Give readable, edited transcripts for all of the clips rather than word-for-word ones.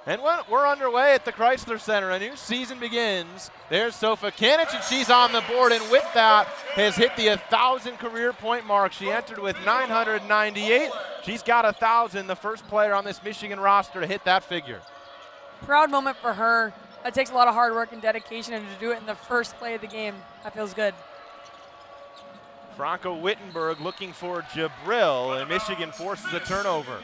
And we're underway at the Chrysler Center. A new season begins. There's Sofa Kanich, and she's on the board, and with that has hit the 1,000 career point mark. She entered with 998. She's got 1,000, the first player on this Michigan roster to hit that figure. Proud moment for her. It takes a lot of hard work and dedication, and to do it in the first play of the game, that feels good. Franco Wittenberg looking for Jabril, and Michigan forces a turnover.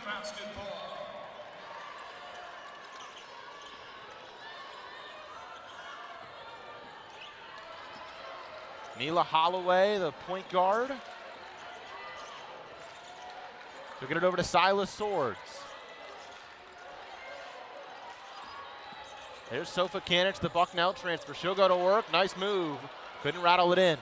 Mila Holloway, the point guard. She'll get it over to Silas Swords. There's Sofa Kanich, the Bucknell transfer. She'll go to work. Nice move. Couldn't rattle it in.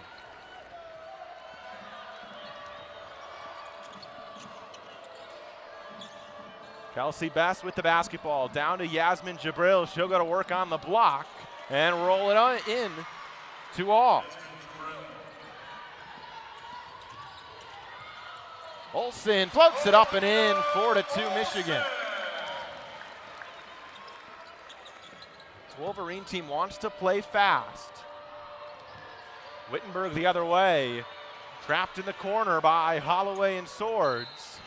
Kelsey Best with the basketball. Down to Yasmin Jabril. She'll go to work on the block and roll it in to all. Olsen floats it up and in, 4-2 Michigan. This Wolverine team wants to play fast. Wittenberg the other way, trapped in the corner by Holloway and Swords.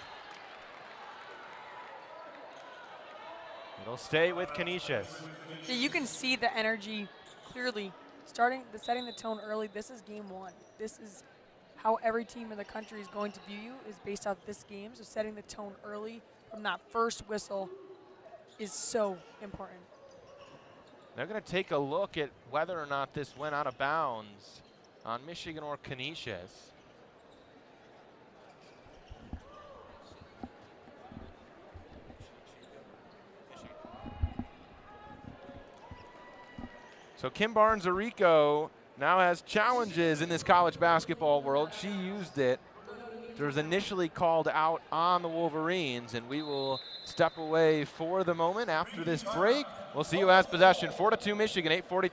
It'll stay with Canisius. Yeah, you can see the energy clearly. Setting the tone early. This is game one. This is how every team in the country is going to view you, is based off this game. So setting the tone early from that first whistle is so important. They're going to take a look at whether or not this went out of bounds on Michigan or Canisius. So Kim Barnes-Arico now has challenges in this college basketball world. She used it. It was initially called out on the Wolverines, and we will step away for the moment after this break. We'll see you as possession. 4-2 Michigan, 8:43.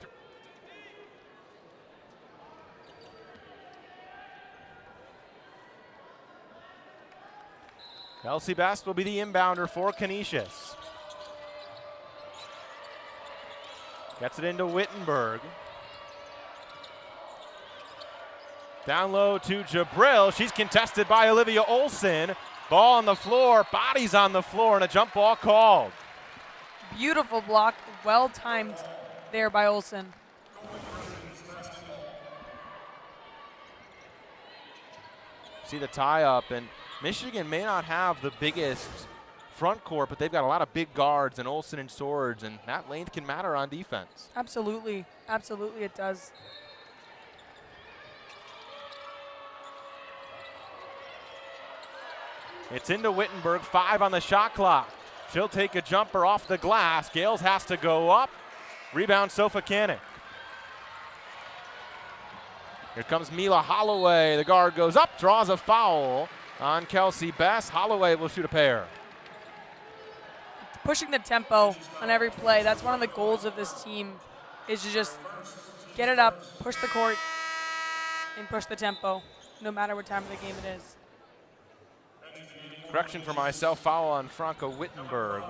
Kelsey Best will be the inbounder for Canisius. Gets it into Wittenberg. Down low to Jabril. She's contested by Olivia Olsen. Ball on the floor, bodies on the floor, and a jump ball called. Beautiful block, well timed there by Olsen. See the tie up, and Michigan may not have the biggest front court, but they've got a lot of big guards and Olsen and Swords, and that length can matter on defense. Absolutely, absolutely it does. It's into Wittenberg, 5 on the shot clock. She'll take a jumper off the glass. Gales has to go up. Rebound, Sofa Kanich. Here comes Mila Holloway. The guard goes up, draws a foul on Kelsey Best. Holloway will shoot a pair. Pushing the tempo on every play. That's one of the goals of this team, is to just get it up, push the court, and push the tempo, no matter what time of the game it is. Correction for myself, foul on Franco Wittenberg.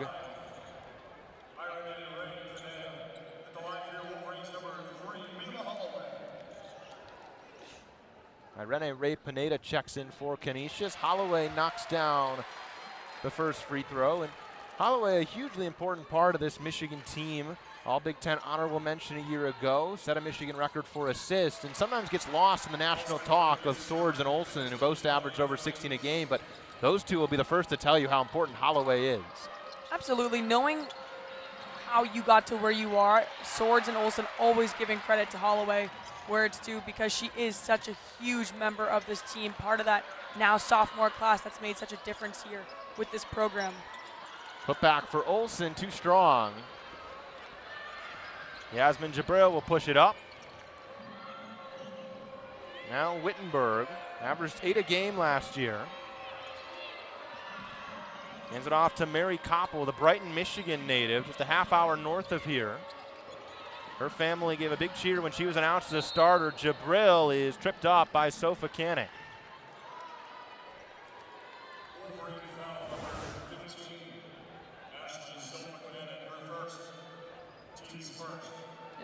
Irene Ray Pineda checks in for Canisius. Holloway knocks down the first free throw, and Holloway, a hugely important part of this Michigan team. All Big Ten honorable mention a year ago, set a Michigan record for assists, and sometimes gets lost in the national talk of Swords and Olsen, who both averaged over 16 a game, but those two will be the first to tell you how important Holloway is. Absolutely. Knowing how you got to where you are, Swords and Olsen always giving credit to Holloway where it's due, because she is such a huge member of this team, part of that now sophomore class that's made such a difference here with this program. Put back for Olsen, too strong. Yasmin Jabril will push it up. Now Wittenberg, averaged 8 a game last year. Hands it off to Mary Koppel, the Brighton, Michigan native, just a half hour north of here. Her family gave a big cheer when she was announced as a starter. Jabril is tripped up by Sofa Kanich.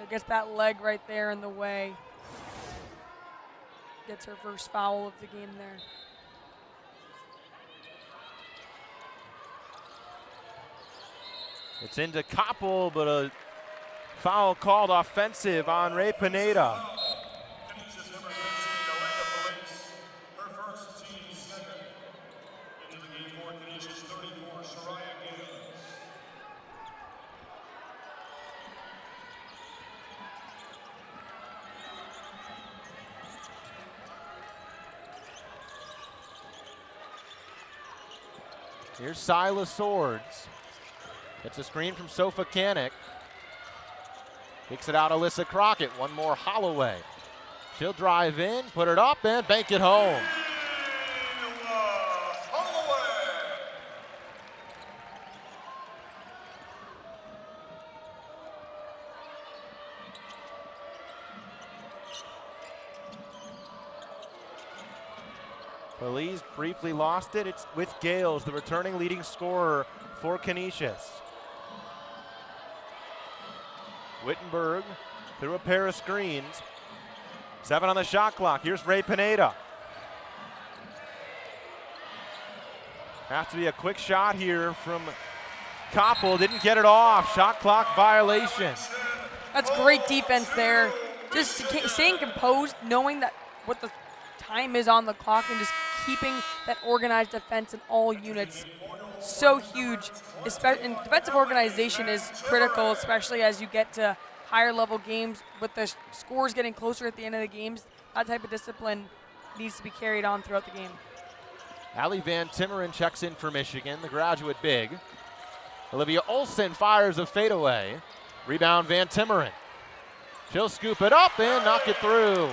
Gets that leg right there in the way. Gets her first foul of the game there. It's into Koppel, but a foul called offensive on Ray Pineda. Here's Silas Swords. Gets a screen from Sofa Kanik. Kicks it out Alyssa Crockett. One more Holloway. She'll drive in, put it up, and bank it home. Feliz briefly lost it. It's with Gales, the returning leading scorer for Canisius. Wittenberg through a pair of screens. 7 on the shot clock. Here's Ray Pineda. Has to be a quick shot here from Koppel. Didn't get it off. Shot clock violation. That's great defense there. Just staying composed, knowing that what the time is on the clock, and just keeping that organized defense in all units. So huge. And defensive organization is critical, especially as you get to higher level games with the scores getting closer at the end of the games. That type of discipline needs to be carried on throughout the game. Allie Van Timmeren checks in for Michigan, the graduate big. Olivia Olsen fires a fadeaway. Rebound Van Timmeren. She'll scoop it up and knock it through.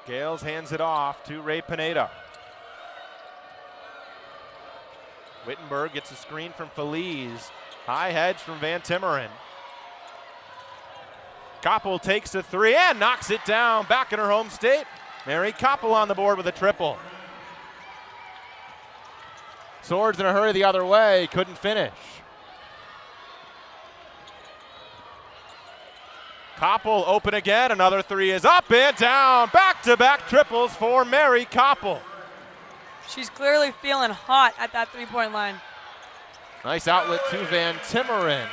Gales hands it off to Ray Pineda. Wittenberg gets a screen from Feliz. High hedge from Van Timmeren. Koppel takes a three and knocks it down. Back in her home state. Mary Koppel on the board with a triple. Swords in a hurry the other way, couldn't finish. Koppel open again, another three is up and down. Back-to-back triples for Mary Koppel. She's clearly feeling hot at that three-point line. Nice outlet to Van Timmeren.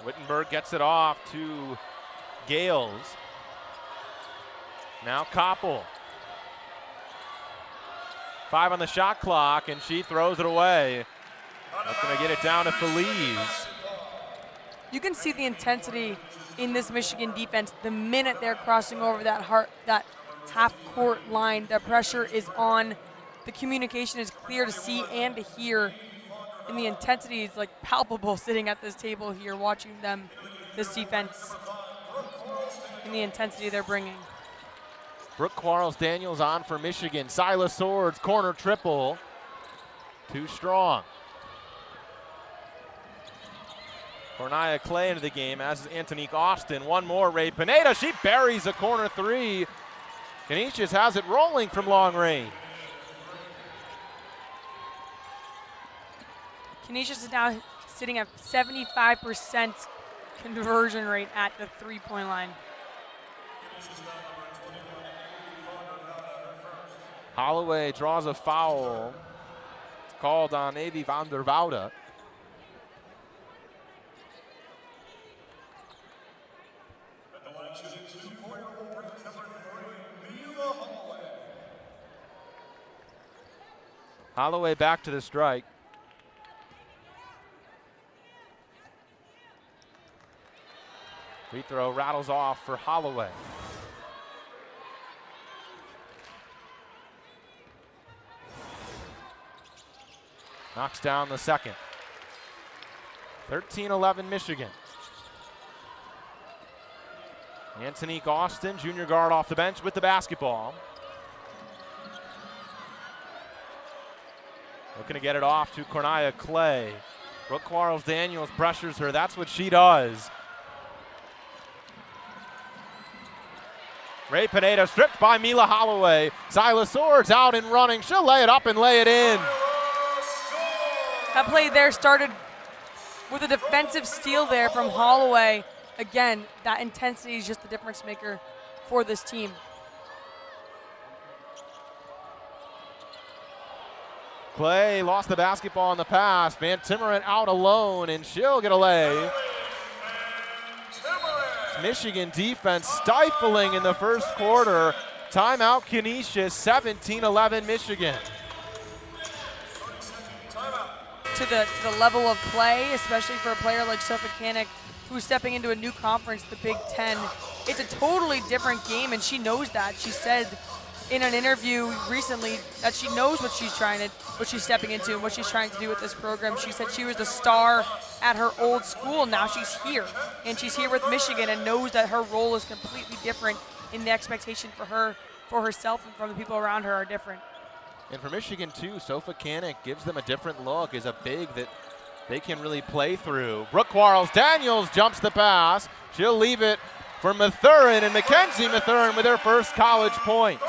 Wittenberg gets it off to Gales. Now Koppel. 5 on the shot clock, and she throws it away. That's going to get it down to Feliz. You can see the intensity in this Michigan defense the minute they're crossing over that half-court line. The pressure is on. The communication is clear to see and to hear. And the intensity is like palpable sitting at this table here watching them, this defense, and the intensity they're bringing. Brooke Quarles-Daniels on for Michigan. Silas Swords, corner triple. Too strong. Cornelia Clay into the game, as is Antonique Austin. One more, Ray Pineda. She buries a corner three. Canisius has it rolling from long range. Canisius is now sitting at 75% conversion rate at the three-point line. Holloway draws a foul. It's called on Avi van der Woude. Holloway back to the strike. Free throw rattles off for Holloway. Knocks down the second. 13-11 Michigan. Antonique Austin, junior guard off the bench with the basketball. Looking to get it off to Cornelia Clay. Brooke Quarles-Daniels pressures her. That's what she does. Ray Pineda stripped by Mila Holloway. Silas Swords out and running. She'll lay it up and lay it in. That play there started with a defensive steal there from Holloway. Again, that intensity is just the difference maker for this team. Clay lost the basketball on the pass. Van Timmeren out alone, and she'll get a lay. Michigan defense stifling in the first quarter. Timeout Canisius, 17-11 Michigan. To the level of play, especially for a player like Sophie Kanik, who's stepping into a new conference, the Big Ten. It's a totally different game, and she knows that. She said in an interview recently that she knows what she's stepping into and what she's trying to do with this program. She said she was the star at her old school. Now she's here, and she's here with Michigan and knows that her role is completely different, and the expectation for her, for herself, and from the people around her are different. And for Michigan too, Sophie Kanik gives them a different look, is a big that they can really play through. Brooke Quarles-Daniels jumps the pass. She'll leave it for Mathurin, and Mackenzie Mathurin with her first college point.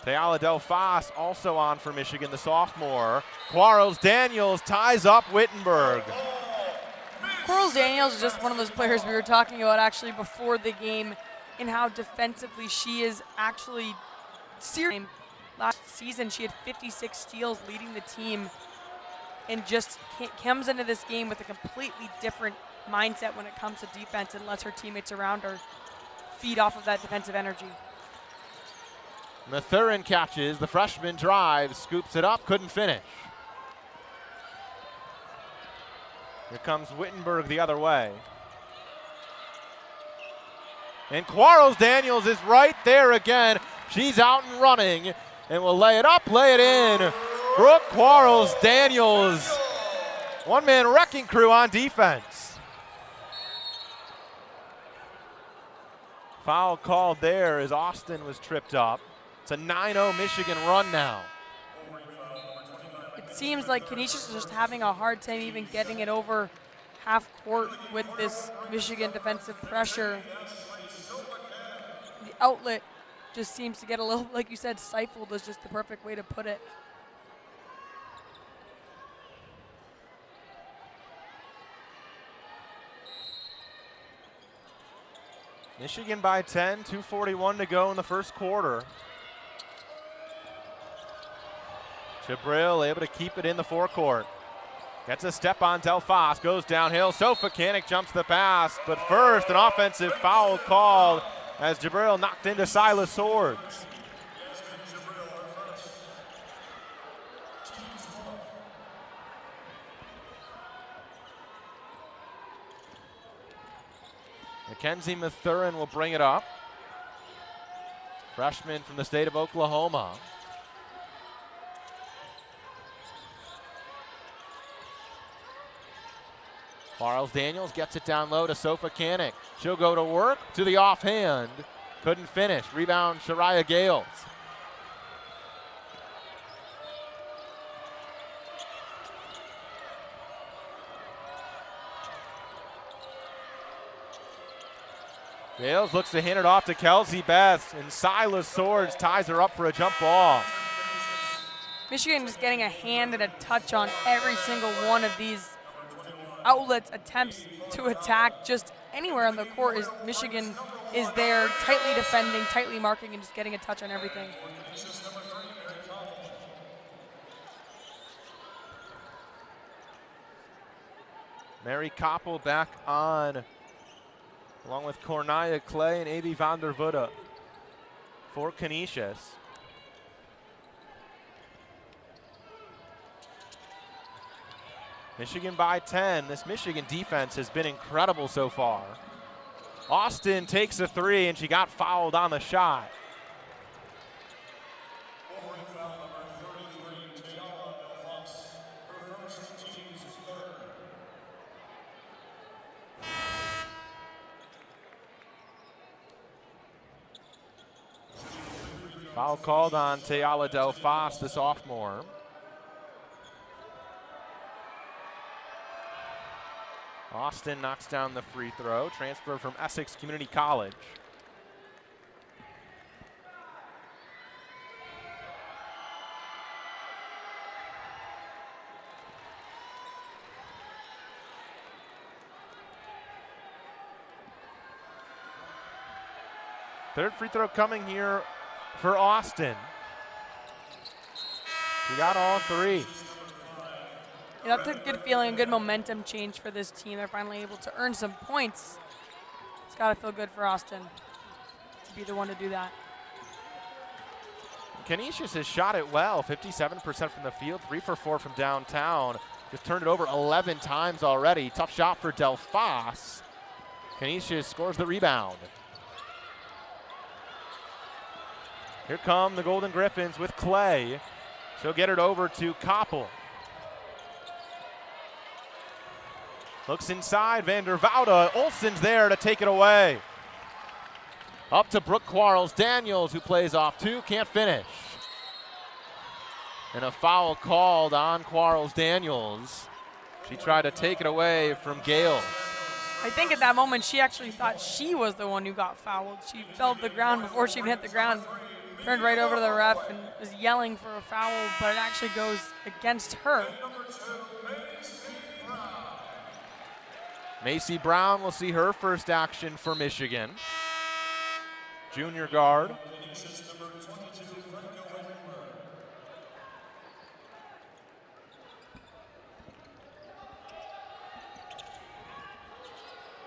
Teala Delfas also on for Michigan, the sophomore. Quarles-Daniels ties up Wittenberg. Quarles-Daniels is just one of those players we were talking about actually before the game, and how defensively she is actually serious. Last season she had 56 steals leading the team, and just comes into this game with a completely different mindset when it comes to defense, and lets her teammates around her feed off of that defensive energy. Mathurin catches, the freshman drives, scoops it up, couldn't finish. Here comes Wittenberg the other way. And Quarles-Daniels is right there again. She's out and running, and will lay it up, lay it in. Brooke Quarles-Daniels, one-man wrecking crew on defense. Foul called there as Austin was tripped up. It's a 9-0 Michigan run now. It seems like Canisius is just having a hard time even getting it over half court with this Michigan defensive pressure. The outlet just seems to get a little, like you said, stifled is just the perfect way to put it. Michigan by 10, 2:41 to go in the first quarter. Jabril able to keep it in the forecourt. Gets a step on Delfas, goes downhill. Sophie Kanik jumps the pass, but first an offensive foul called as Jabril knocked into Silas Swords. Mackenzie Mathurin will bring it up. Freshman from the state of Oklahoma. Quarles-Daniels gets it down low to Sophie Kanik. She'll go to work to the offhand. Couldn't finish. Rebound, Shariah Gales. Gales looks to hand it off to Kelsey Best, and Silas Swords ties her up for a jump ball. Michigan just getting a hand and a touch on every single one of these outlets, attempts to attack just anywhere on the court. Is Michigan is there tightly defending, tightly marking, and just getting a touch on everything. Mary Koppel back on, along with Cornelia Clay and Avi van der Voorde for Canisius. Michigan by 10. This Michigan defense has been incredible so far. Austin takes a three, and she got fouled on the shot. Foul called on Tayala Delfas, the sophomore. Austin knocks down the free throw, transfer from Essex Community College. Third free throw coming here for Austin. She got all three. Yeah, that's a good feeling, a good momentum change for this team. They're finally able to earn some points. It's got to feel good for Austin to be the one to do that. Canisius has shot it well, 57% from the field, 3 for 4 from downtown. Just turned it over 11 times already. Tough shot for Delfas. Canisius scores the rebound. Here come the Golden Griffins with Clay. She'll get it over to Koppel. Looks inside, Vandervoude. Olsen's there to take it away. Up to Brooke Quarles-Daniels, who plays off 2, can't finish. And a foul called on Quarles-Daniels. She tried to take it away from Gales. I think at that moment she actually thought she was the one who got fouled. She fell to the ground before she even hit the ground. Turned right over to the ref and was yelling for a foul, but it actually goes against her. Macy Brown will see her first action for Michigan. Junior guard.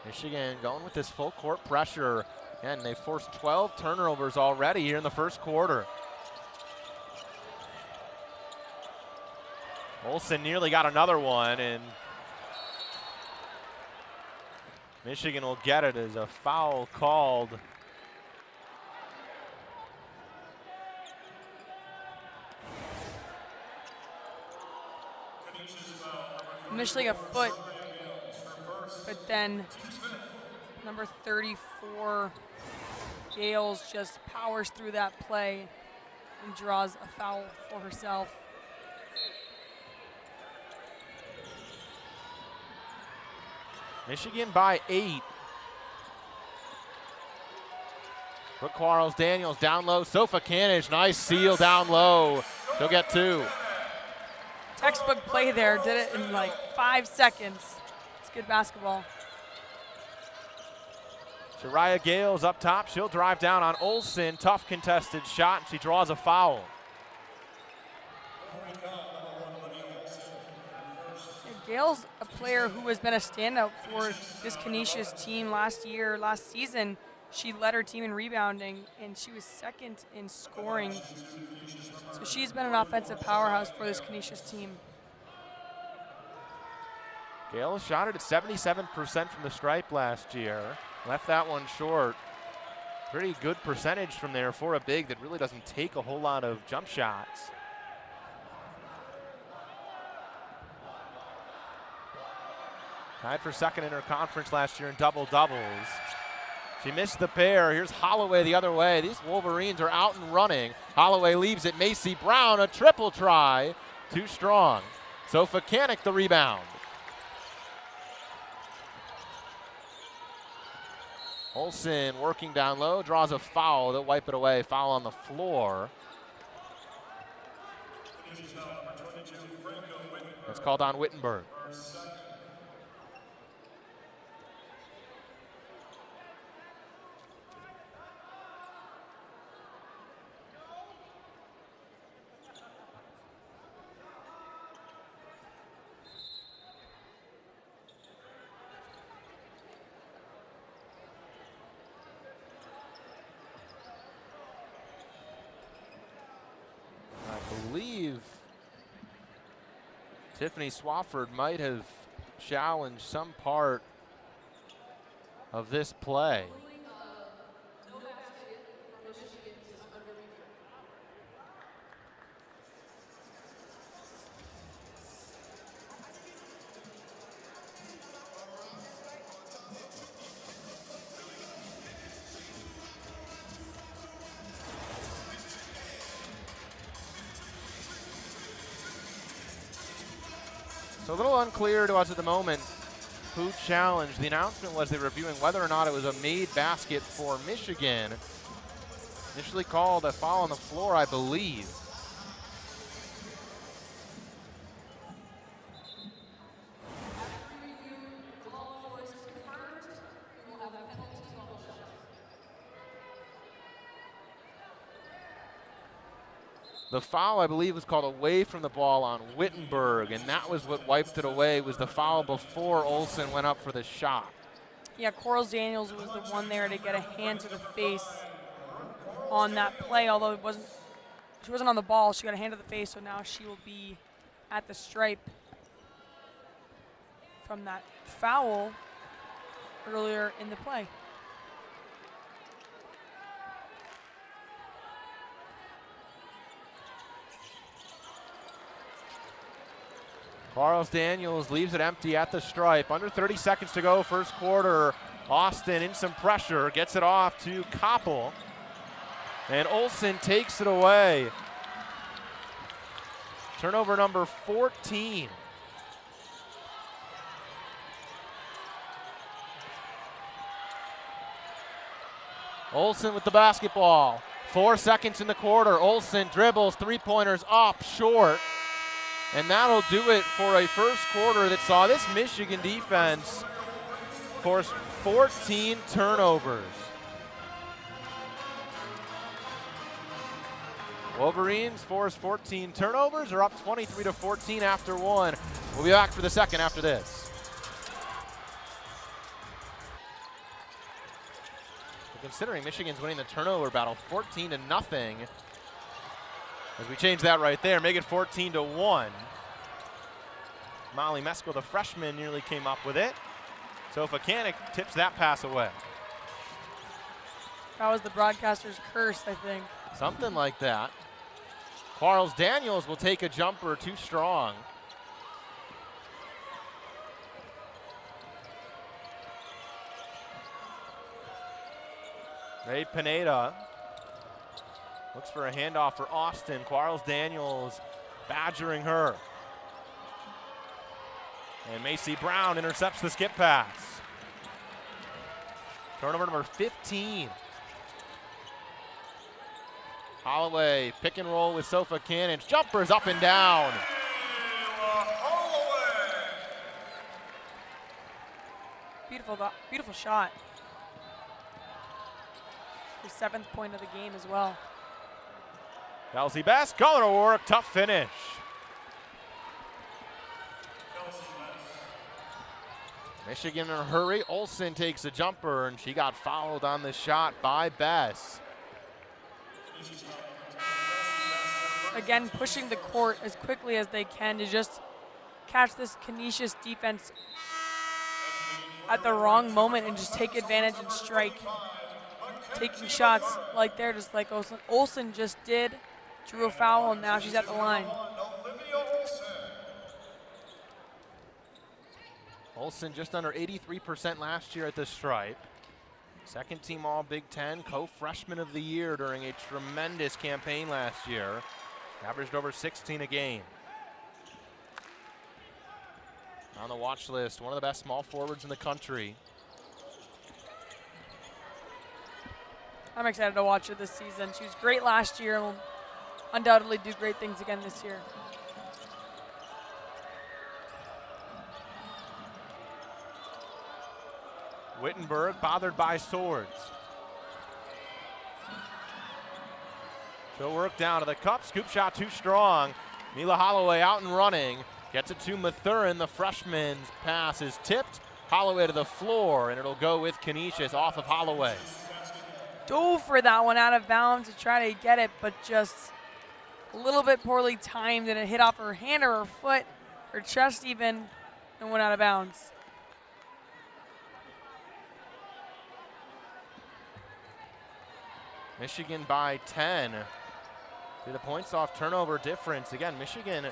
Michigan going with this full court pressure. And they forced 12 turnovers already here in the first quarter. Olsen nearly got another one, and Michigan will get it as a foul called. Initially a foot, but then number 34, Gales, just powers through that play and draws a foul for herself. Michigan by 8. Brooke Quarles-Daniels down low. Sofa Canage, nice seal down low. She'll get 2. Textbook play there, did it in like 5 seconds. It's good basketball. Jariah Gales up top. She'll drive down on Olsen. Tough contested shot, and she draws a foul. Gale's a player who has been a standout for this Canisius team last season. She led her team in rebounding, and she was second in scoring. So she's been an offensive powerhouse for this Canisius team. Gale shot it at 77% from the stripe last year. Left that one short. Pretty good percentage from there for a big that really doesn't take a whole lot of jump shots. Tied for second in her conference last year in double-doubles. She missed the pair. Here's Holloway the other way. These Wolverines are out and running. Holloway leaves it. Macy Brown, a triple try. Too strong. Sofa Canick the rebound. Olsen working down low, draws a foul. They'll wipe it away. Foul on the floor. That's called on Wittenberg. I believe Tiffany Swafford might have challenged some part of this play. So a little unclear to us at the moment who challenged. The announcement was they were reviewing whether or not it was a made basket for Michigan. Initially called a foul on the floor, I believe. The foul, I believe, was called away from the ball on Wittenberg, and that was what wiped it away, was the foul before Olsen went up for the shot. Yeah, Corals Daniels was the one there to get a hand to the face on that play, although she wasn't on the ball. She got a hand to the face, so now she will be at the stripe from that foul earlier in the play. Charles Daniels leaves it empty at the stripe. Under 30 seconds to go, first quarter. Austin in some pressure, gets it off to Koppel. And Olsen takes it away. Turnover number 14. Olsen with the basketball. 4 seconds in the quarter. Olsen dribbles, three-pointers up, short. And that'll do it for a first quarter that saw this Michigan defense force 14 turnovers. Wolverines force 14 turnovers, are up 23-14 after one. We'll be back for the second after this. Considering Michigan's winning the turnover battle 14-0, as we change that right there, make it 14-1. Molly Mesko, the freshman, nearly came up with it. Sofa Kanik tips that pass away. That was the broadcaster's curse, I think. Something like that. Charles Daniels will take a jumper, too strong. Ray Pineda looks for a handoff for Austin. Charles Daniels badgering her. And Macy Brown intercepts the skip pass. Turnover number 15. Holloway, pick and roll with Sofa Cannon. Jumpers up and down. Beautiful shot. Her 7th point of the game as well. Kelsey Baske going to work, tough finish. Michigan in a hurry. Olsen takes a jumper, and she got fouled on the shot by Baske. Again, pushing the court as quickly as they can to just catch this Canisius defense at the wrong moment and just take advantage and strike. Taking shots like there, just like Olsen just did. Drew a foul, and now she's at the line. Olsen just under 83% last year at the stripe. Second team All Big Ten, co-freshman of the year during a tremendous campaign last year. Averaged over 16 a game. On the watch list, one of the best small forwards in the country. I'm excited to watch her this season. She was great last year and will undoubtedly do great things again this year. Wittenberg bothered by Swords. She'll work down to the cup. Scoop shot too strong. Mila Holloway out and running. Gets it to Mathurin. The freshman's pass is tipped. Holloway to the floor, and it'll go with Canisius off of Holloway. Dove for that one out of bounds to try to get it, but just a little bit poorly timed, and it hit off her hand or her foot, her chest even, and went out of bounds. Michigan by 10. See the points off turnover difference. Again, Michigan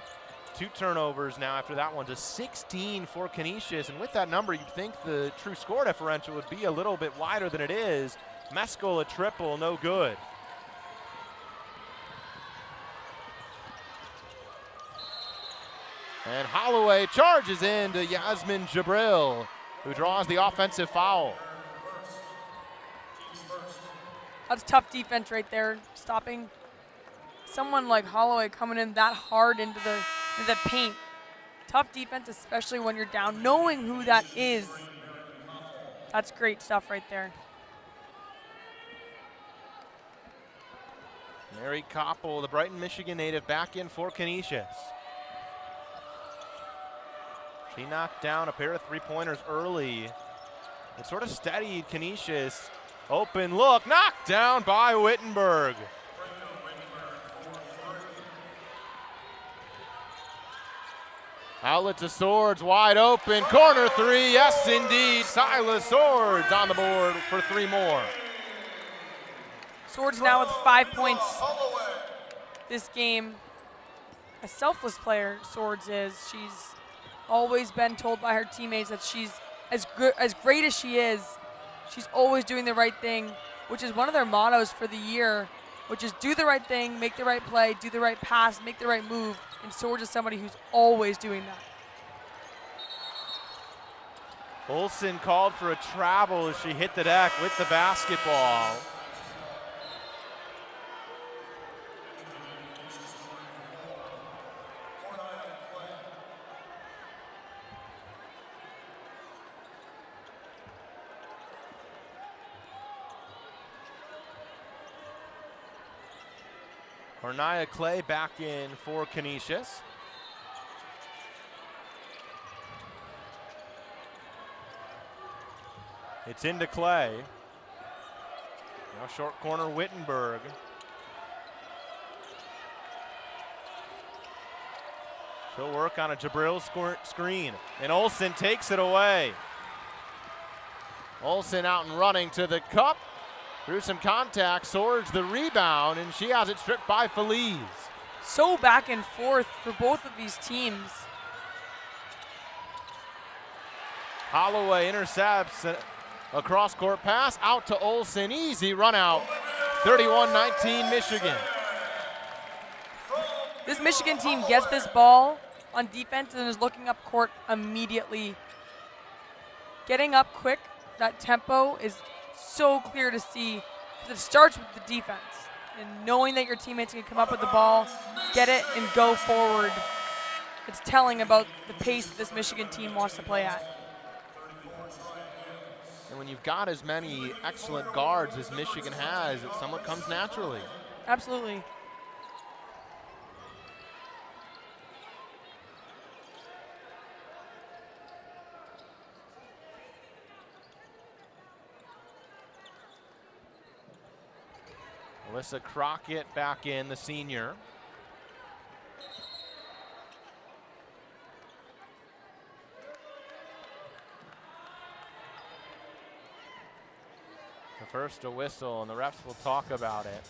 2 turnovers now after that one to 16 for Canisius. And with that number, you'd think the true score differential would be a little bit wider than it is. Mesko a triple, no good. And Holloway charges into Yasmin Jabril, who draws the offensive foul. That's tough defense right there, stopping someone like Holloway coming in that hard into the paint. Tough defense, especially when you're down, knowing who that is. That's great stuff right there. Mary Koppel, the Brighton, Michigan native, back in for Canisius. She knocked down a pair of three-pointers early. It sort of steadied Canisius. Open look, knocked down by Wittenberg. Outlet to Swords, wide open, corner three, yes indeed. Silas Swords on the board for 3 more. Swords now with 5 points this game. A selfless player, Swords is. She's always been told by her teammates that she's as great as she is, she's always doing the right thing, which is one of their mottos for the year, which is do the right thing, make the right play, do the right pass, make the right move. And Swords is somebody who's always doing that. Olsen called for a travel as she hit the deck with the basketball. Ornaya Clay back in for Canisius. It's into Clay. Now short corner Wittenberg. She'll work on a Jabril screen, and Olsen takes it away. Olsen out and running to the cup. Through some contact, Swords the rebound, and she has it stripped by Feliz. So back and forth for both of these teams. Holloway intercepts a cross-court pass out to Olsen. Easy run out. 31-19 Michigan. This Michigan team gets this ball on defense and is looking up court immediately. Getting up quick, that tempo is so clear to see. It starts with the defense and knowing that your teammates can come up with the ball, get it, and go forward. It's telling about the pace that this Michigan team wants to play at. And when you've got as many excellent guards as Michigan has, it somewhat comes naturally. Absolutely. Alyssa Crockett back in, the senior. The first a whistle, and the refs will talk about it.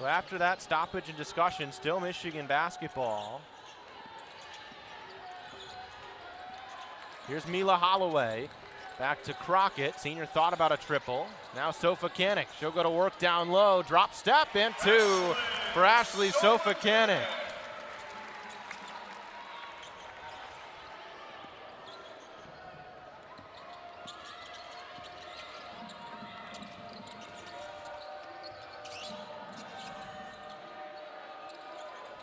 So after that stoppage and discussion, still Michigan basketball. Here's Mila Holloway. Back to Crockett. Senior thought about a triple. Now Sofa-Kanik. She'll go to work down low. Drop step and 2 for Ashley Sofa-Kanik.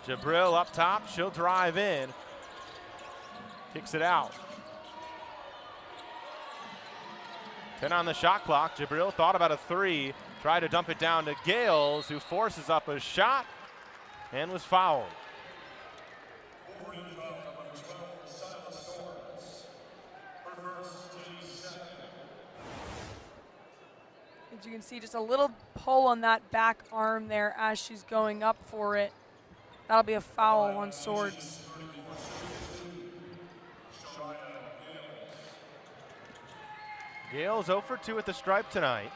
Jabril up top, she'll drive in. Kicks it out. 10 on the shot clock. Jabril thought about a 3. Tried to dump it down to Gales, who forces up a shot and was fouled. As you can see, just a little pull on that back arm there as she's going up for it. That'll be a foul on Swords. Gales 0 for 2 at the stripe tonight.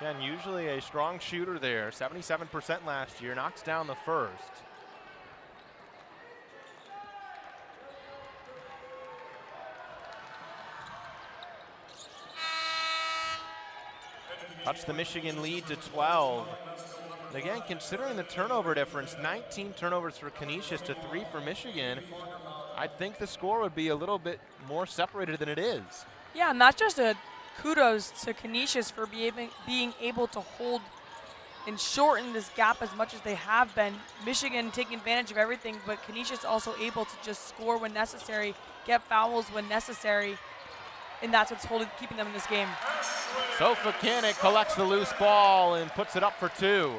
Again, usually a strong shooter there, 77% last year, knocks down the first. Cuts the Michigan lead to 12. And again, considering the turnover difference, 19 turnovers for Canisius to 3 for Michigan, I think the score would be a little bit more separated than it is. Yeah, and that's just a kudos to Canisius for being able to hold and shorten this gap as much as they have been. Michigan taking advantage of everything, but Canisius also able to just score when necessary, get fouls when necessary, and that's what's keeping them in this game. Sofacanic collects the loose ball and puts it up for 2.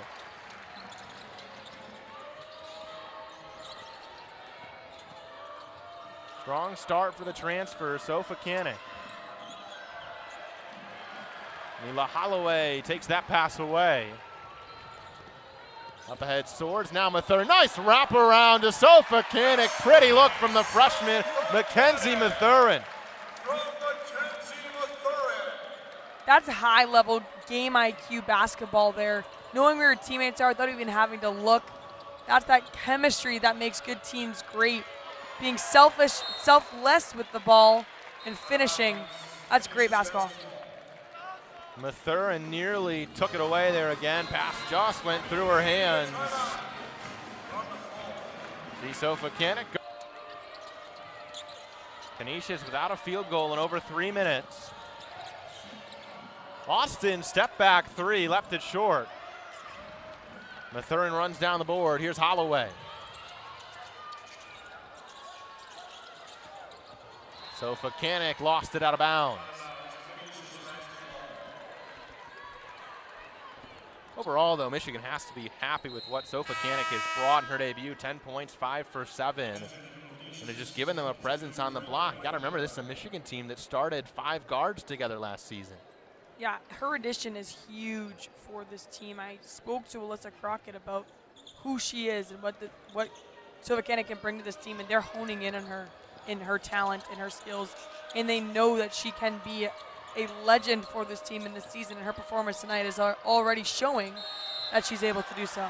Strong start for the transfer, Sofacanic. Mila Holloway takes that pass away. Up ahead, Swords, now Mathurin. Nice wraparound to Sofacanic. Pretty look from the freshman, Mackenzie Mathurin. That's high-level game IQ basketball there. Knowing where your teammates are without even having to look. That's that chemistry that makes good teams great. Being selfless with the ball and finishing. That's great basketball. Mathurin nearly took it away there again. Pass just went through her hands. See Sofacanic. Canisius without a field goal in over 3 minutes. Austin, step back 3, left it short. Mathurin runs down the board. Here's Holloway. Sofacanic lost it out of bounds. Overall, though, Michigan has to be happy with what Sofacanic has brought in her debut. 10 points, 5 for 7. And it's just given them a presence on the block. You got to remember, this is a Michigan team that started 5 guards together last season. Yeah, her addition is huge for this team. I spoke to Alyssa Crockett about who she is and what Sofacanic can bring to this team, and they're honing in on her, in her talent and her skills, and they know that she can be a legend for this team in this season, and her performance tonight is already showing that she's able to do so.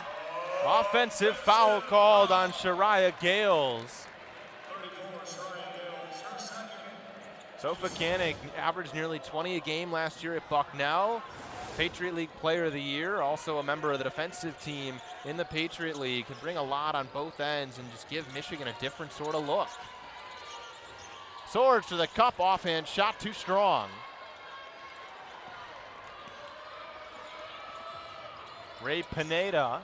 Offensive foul called on Shariah Gales. Sofacanic averaged nearly 20 a game last year at Bucknell. Patriot League Player of the Year, also a member of the defensive team in the Patriot League. Can bring a lot on both ends and just give Michigan a different sort of look. Swords to the cup, offhand shot too strong. Ray Pineda,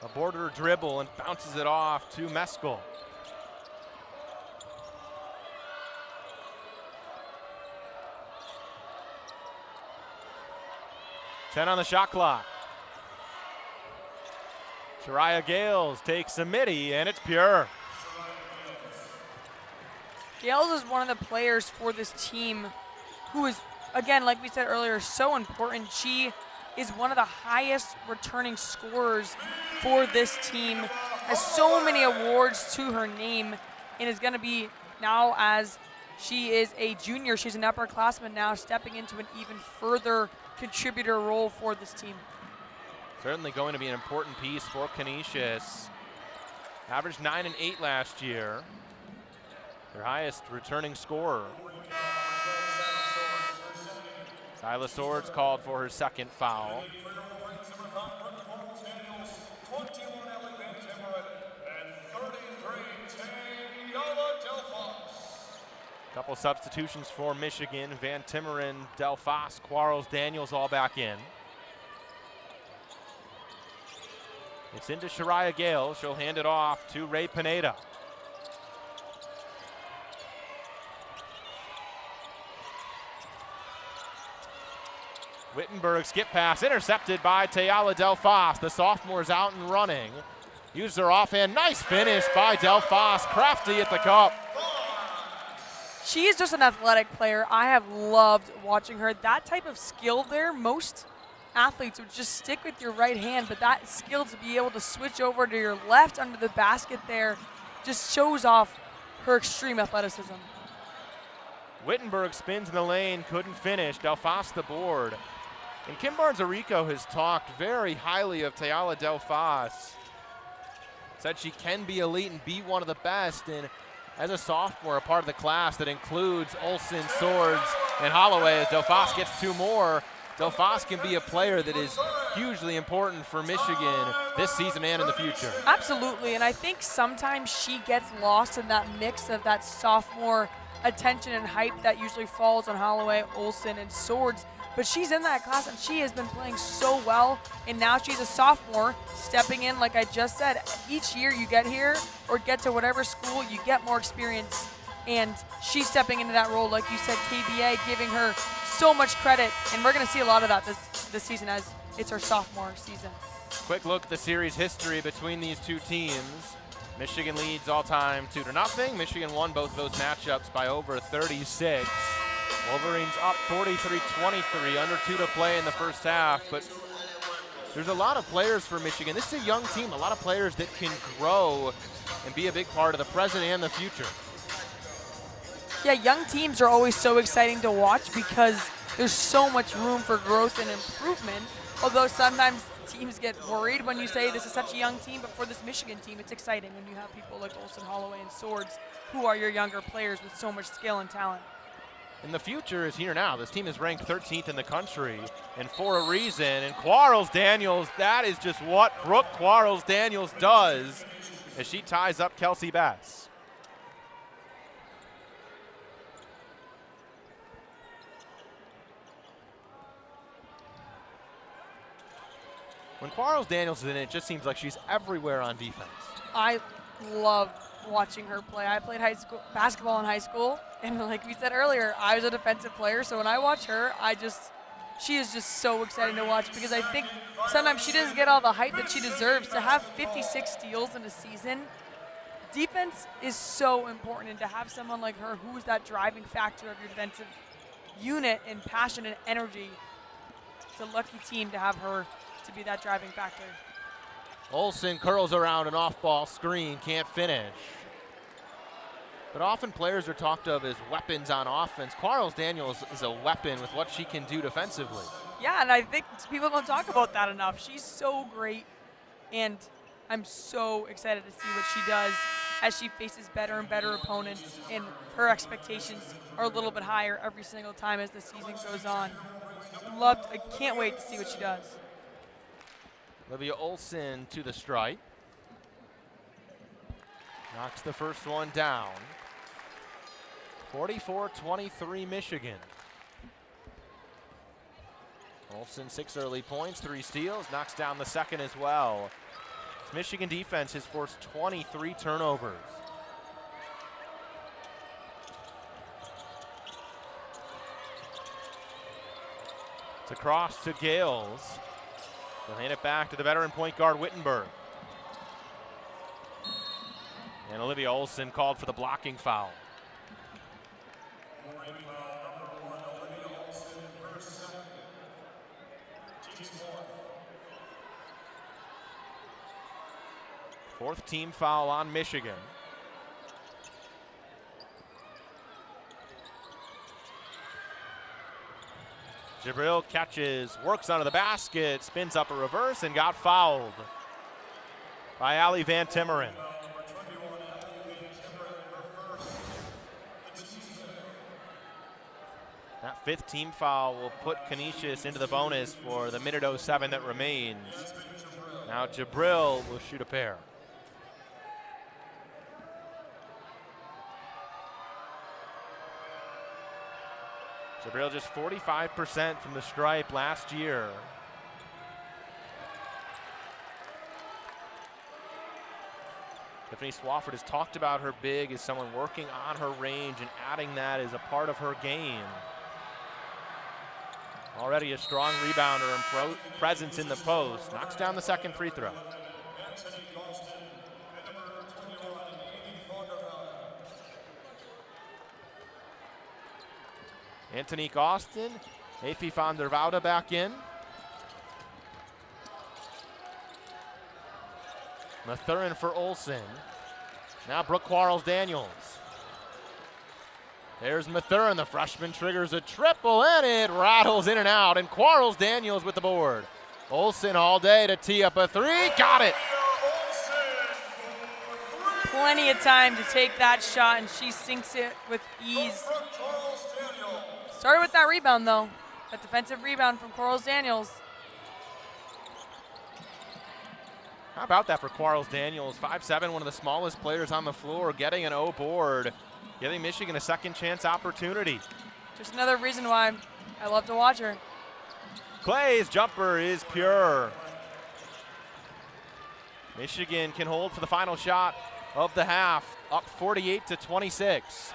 a border dribble and bounces it off to Meskel. Ten on the shot clock. Shariah Gales takes a midi and it's pure. Gales is one of the players for this team who is, again, like we said earlier, so important. She is one of the highest returning scorers for this team, has so many awards to her name, and is going to be now, as she is a junior, she's an upperclassman now, stepping into an even further contributor role for this team. Certainly going to be an important piece for Canisius. Averaged 9 and 8 last year. Their highest returning scorer. Silas Swords called for her second foul. Couple substitutions for Michigan. Van Timmeren, Delphos, Quarles, Daniels all back in. It's into Shariah Gales. She'll hand it off to Ray Pineda. Wittenberg skip pass intercepted by Tayala Delphos. The sophomore's out and running. Uses her offhand. Nice finish by Delphos. Crafty at the cup. She is just an athletic player. I have loved watching her. That type of skill there, most athletes would just stick with your right hand, but that skill to be able to switch over to your left under the basket there just shows off her extreme athleticism. Wittenberg spins in the lane, couldn't finish. Delphos the board. And Kim Barnes-Arico has talked very highly of Tayala Delphos. Said she can be elite and be one of the best. And as a sophomore, a part of the class that includes Olsen, Swords, and Holloway, as Delphos gets 2 more, Delphos can be a player that is hugely important for Michigan this season and in the future. Absolutely, and I think sometimes she gets lost in that mix of that sophomore attention and hype that usually falls on Holloway, Olsen, and Swords. But she's in that class, and she has been playing so well, and now she's a sophomore stepping in, like I just said. Each year you get here or get to whatever school, you get more experience, and she's stepping into that role. Like you said, KBA giving her so much credit, and we're going to see a lot of that this season as it's her sophomore season. Quick look at the series history between these two teams. Michigan leads all time 2-0. Michigan won both those matchups by over 36. Wolverines up 43-23, under 2 to play in the first half, but there's a lot of players for Michigan. This is a young team, a lot of players that can grow and be a big part of the present and the future. Yeah, young teams are always so exciting to watch because there's so much room for growth and improvement, although sometimes teams get worried when you say this is such a young team, but for this Michigan team, it's exciting when you have people like Olsen, Holloway, and Swords, who are your younger players with so much skill and talent. And the future is here now. This team is ranked 13th in the country, and for a reason. And Quarles-Daniels, that is just what Brooke Quarles-Daniels does as she ties up Kelsey Bass. When Quarles-Daniels is in, it just seems like she's everywhere on defense. I love watching her play. I played high school basketball in high school, and like we said earlier, I was a defensive player, so when I watch her, she is just so exciting to watch because I think sometimes she doesn't get all the hype that she deserves. To have 56 steals in a season, defense is so important, and to have someone like her who's that driving factor of your defensive unit and passion and energy, it's a lucky team to have her to be that driving factor. Olsen curls around an off-ball screen, can't finish. But often players are talked of as weapons on offense. Quarles-Daniels is a weapon with what she can do defensively. Yeah, and I think people don't talk about that enough. She's so great, and I'm so excited to see what she does as she faces better and better opponents, and her expectations are a little bit higher every single time as the season goes on. I can't wait to see what she does. Olivia Olsen to the stripe. Knocks the first one down. 44-23 Michigan. Olsen 6 early points, 3 steals, knocks down the second as well. This Michigan defense has forced 23 turnovers. It's across to Gales. They'll hand it back to the veteran point guard, Wittenberg. And Olivia Olsen called for the blocking foul. Fourth team foul on Michigan. Jabril catches, works under the basket, spins up a reverse, and got fouled by Allie Van Timmeren. That fifth team foul will put Canisius into the bonus for the minute 07 that remains. Now Jabril will shoot a pair. Jabril just 45% from the stripe last year. Tiffany Swafford has talked about her big as someone working on her range and adding that as a part of her game. Already a strong rebounder and presence in the post. Knocks down the second free throw. Antonique Austin, Afi van der Woude back in. Mathurin for Olsen. Now Brooke Quarles-Daniels. There's Mathurin, the freshman triggers a triple, and it rattles in and out, and Quarles-Daniels with the board. Olsen all day to tee up a three, got it. Plenty of time to take that shot, and she sinks it with ease. Started with that rebound, though. That defensive rebound from Quarles-Daniels. How about that for Quarles-Daniels? 5'7", one of the smallest players on the floor, getting an O board, giving Michigan a second chance opportunity. Just another reason why I love to watch her. Clay's jumper is pure. Michigan can hold for the final shot of the half, up 48-26.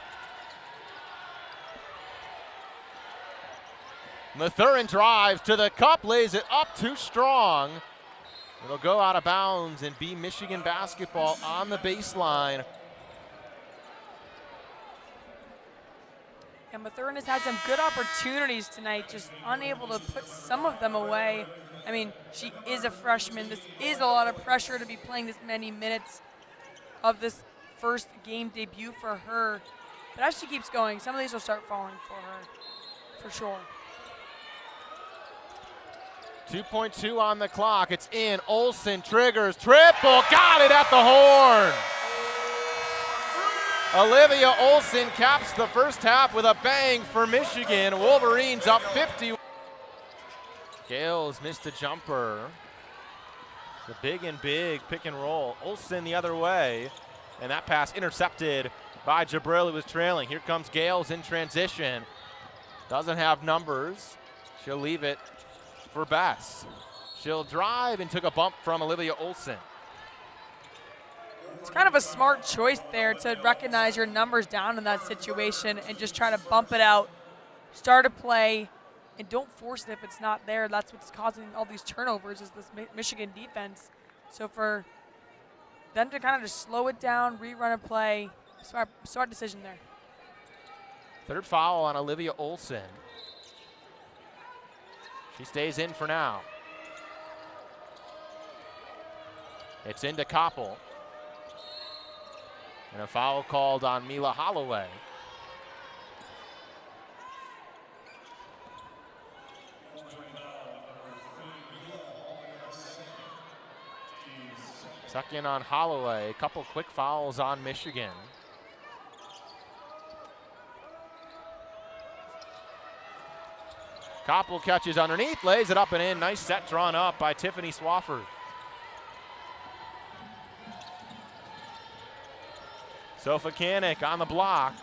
Mathurin drives to the cup, lays it up too strong. It'll go out of bounds and be Michigan basketball on the baseline. And Mathurin has had some good opportunities tonight, just unable to put some of them away. I mean, she is a freshman. This is a lot of pressure to be playing this many minutes of this first game debut for her. But as she keeps going, some of these will start falling for her, for sure. 2.2 on the clock. It's in. Olsen triggers. Triple. Got it at the horn. Olivia Olsen caps the first half with a bang for Michigan. Wolverines up 50. Gales missed a jumper. The big and big pick and roll. Olsen the other way. And that pass intercepted by Jabril, who was trailing. Here comes Gales in transition. Doesn't have numbers. She'll leave it for Baske. She'll drive and took a bump from Olivia Olsen. It's kind of a smart choice there to recognize your numbers down in that situation and just try to bump it out, start a play, and don't force it if it's not there. That's what's causing all these turnovers is this Michigan defense. So for them to kind of just slow it down, rerun a play, smart decision there. Third foul on Olivia Olsen. She stays in for now. It's into Koppel. And a foul called on Mila Holloway. Second on Holloway. A couple quick fouls on Michigan. Koppel catches underneath, lays it up and in. Nice set drawn up by Tiffany Swafford. Sofakanik on the block.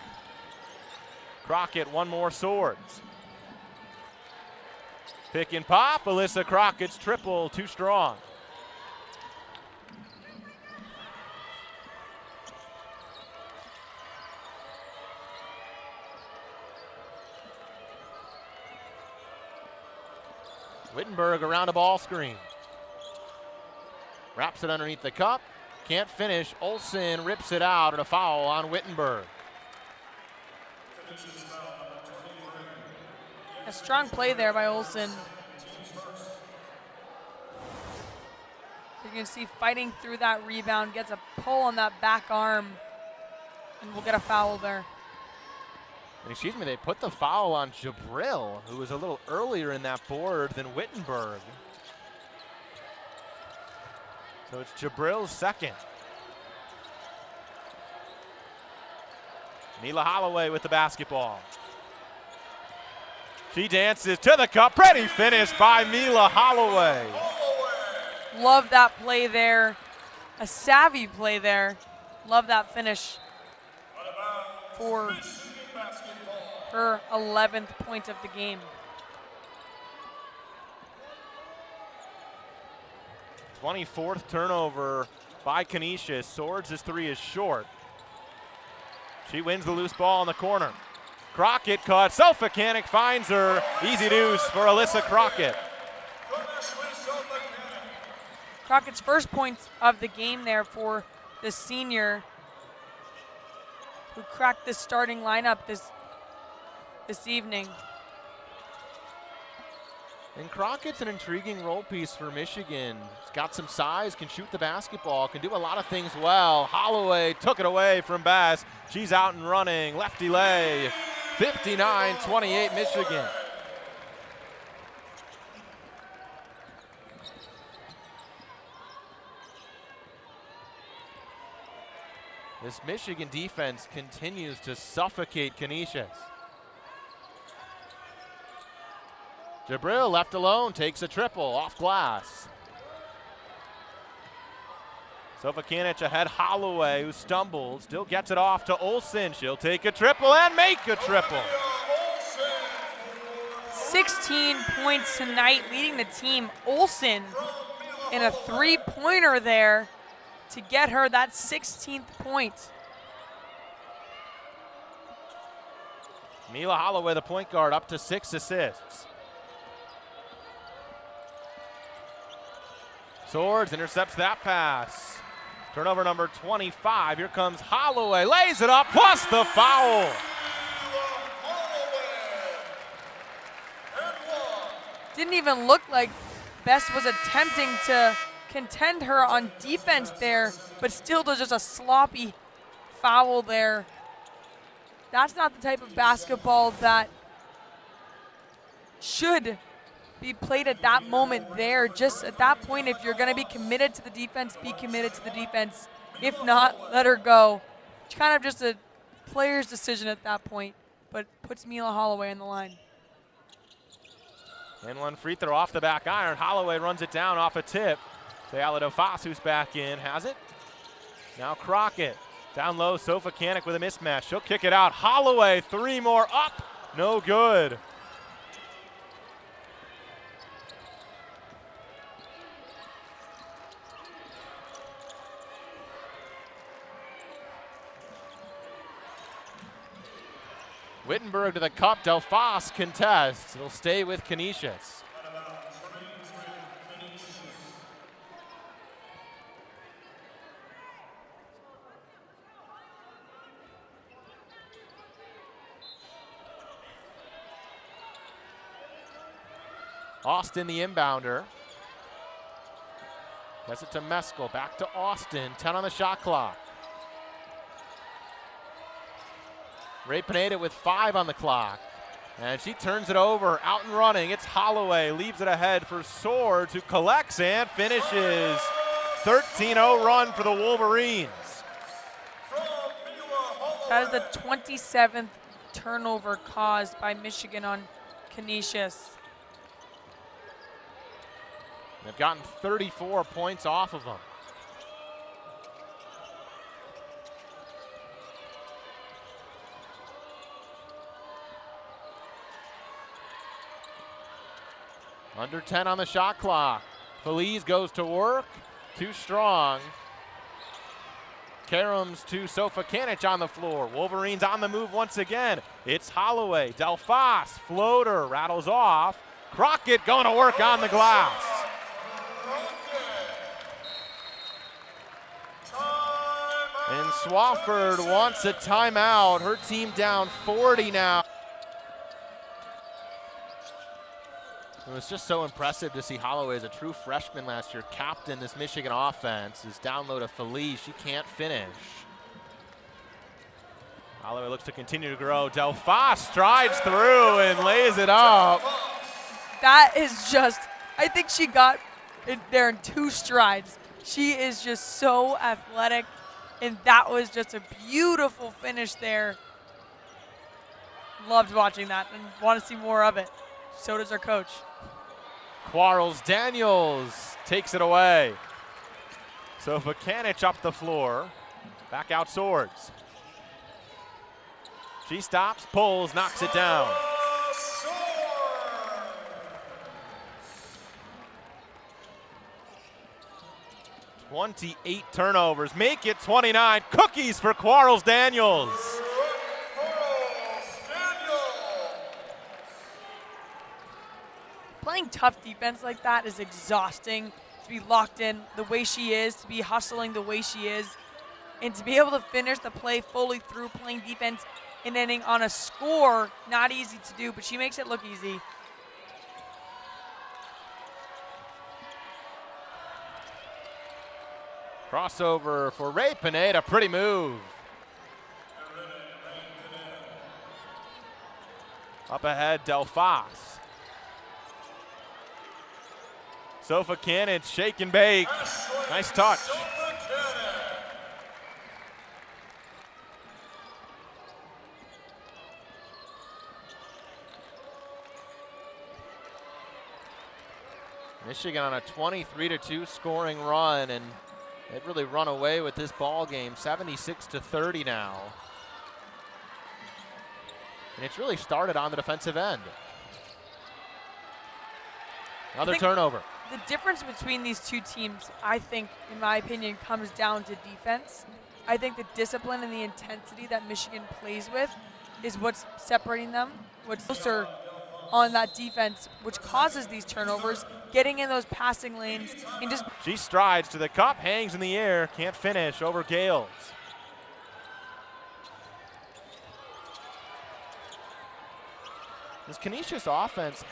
Crockett, one more Swords. Pick and pop, Alyssa Crockett's triple, too strong. Wittenberg around a ball screen. Wraps it underneath the cup. Can't finish. Olsen rips it out and a foul on Wittenberg. A strong play there by Olsen. You can see fighting through that rebound, gets a pull on that back arm, and we'll get a foul there. And excuse me, they put the foul on Jabril, who was a little earlier in that board than Wittenberg. So it's Jabril's second. Mila Holloway with the basketball. She dances to the cup. Pretty finish by Mila Holloway. Love that play there. A savvy play there. Love that finish for her 11th point of the game. 24th turnover by Canisius. Swords' three is short. She wins the loose ball in the corner. Crockett cut. Sofakanik finds her. Easy deuce for Alyssa Crockett. Crockett's first points of the game there for the senior who cracked this starting lineup, this this evening. And Crockett's an intriguing role piece for Michigan. He's got some size, can shoot the basketball, can do a lot of things well. Holloway took it away from Baske. She's out and running, lefty lay. 59-28 Michigan. This Michigan defense continues to suffocate Canisius. Jabril left alone, takes a triple off glass. Sofakanic ahead, Holloway, who stumbled, still gets it off to Olsen. She'll take a triple and make a triple. 16 points tonight, leading the team. Olsen in a three-pointer there to get her that 16th point. Mila Holloway, the point guard, up to 6 assists. Swords intercepts that pass. Turnover number 25. Here comes Holloway. Lays it up, plus the foul. Didn't even look like Best was attempting to contend her on defense there, but still does just a sloppy foul there. That's not the type of basketball that should be played at that moment there. Just at that point, if you're going to be committed to the defense, be committed to the defense. If not, let her go. It's kind of just a player's decision at that point, but puts Mila Holloway on the line. And one free throw off the back iron. Holloway runs it down off a tip. Ayala DeFos, who's back in, has it. Now Crockett. Down low, Sofakanic with a mismatch. She'll kick it out. Holloway, 3 more up. No good. Wittenberg to the cup. DeFos contests. It'll stay with Canisius. Austin, the inbounder. Gets it to Meskel. Back to Austin. 10 on the shot clock. Ray Pineda with 5 on the clock. And she turns it over, out and running. It's Holloway, leaves it ahead for Swords, who collects and finishes. 13-0 run for the Wolverines. That is the 27th turnover caused by Michigan on Canisius. They've gotten 34 points off of them. Under 10 on the shot clock. Feliz goes to work. Too strong. Karams to Sofakanic on the floor. Wolverines on the move once again. It's Holloway. DeFos, floater, rattles off. Crockett going to work on the glass. And Swafford wants a timeout. Her team down 40 now. It was just so impressive to see Holloway as a true freshman last year captain this Michigan offense. His down low to Feliz, she can't finish. Holloway looks to continue to grow. DeFos strides through and lays it up. That is just, I think she got it there in 2 strides. She is just so athletic, and that was just a beautiful finish there. Loved watching that and want to see more of it. So does our coach. Quarles Daniels takes it away. Sofakanic up the floor. Back out Swords. She stops, pulls, knocks it down. "28 turnovers, make it 29. Cookies for Quarles Daniels. Playing tough defense like that is exhausting. To be locked in the way she is, to be hustling the way she is, and to be able to finish the play fully through playing defense an inning on a score. Not easy to do, but she makes it look easy. Crossover for Ray Pineda, pretty move. Up ahead, Delphos. Sofa Cannon, shake and bake. Nice touch. Michigan on a 23-2 scoring run, and they've really run away with this ball game, 76-30 now. And it's really started on the defensive end. Another turnover. The difference between these two teams, I think, in my opinion, comes down to defense. I think the discipline and the intensity that Michigan plays with is what's separating them, what's closer on that defense, which causes these turnovers, getting in those passing lanes and just. She strides to the cup, hangs in the air, can't finish over Gales. This Canisius offense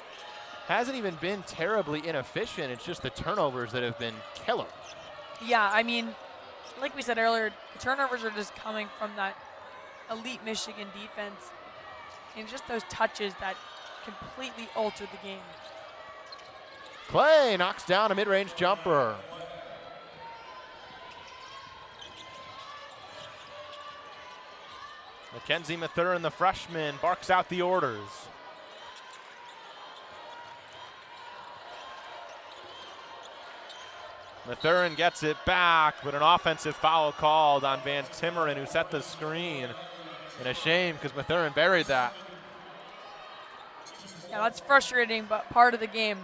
hasn't even been terribly inefficient. It's just the turnovers that have been killer. Yeah, I mean, like we said earlier, the turnovers are just coming from that elite Michigan defense and just those touches that completely alter the game. Clay knocks down a mid-range jumper. Mackenzie Mathurin, the freshman, barks out the orders. Mathurin gets it back, but an offensive foul called on Van Timmeren, who set the screen. And a shame, because Mathurin buried that. Yeah, that's frustrating, but part of the game.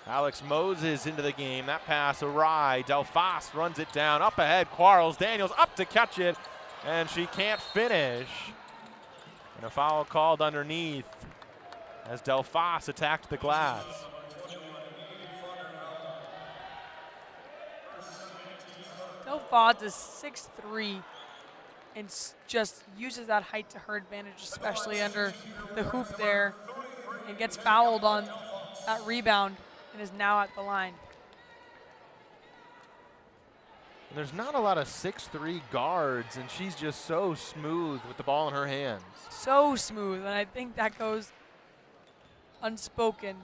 Alex Moses into the game. That pass awry. Delphos runs it down. Up ahead, Quarles. Daniels up to catch it, and she can't finish. And a foul called underneath as Delphos attacked the glass. Delphos is 6'3" and just uses that height to her advantage, especially under the hoop there, and gets fouled on that rebound and is now at the line. And there's not a lot of 6'3" guards, and she's just so smooth with the ball in her hands. So smooth, and I think that goes unspoken.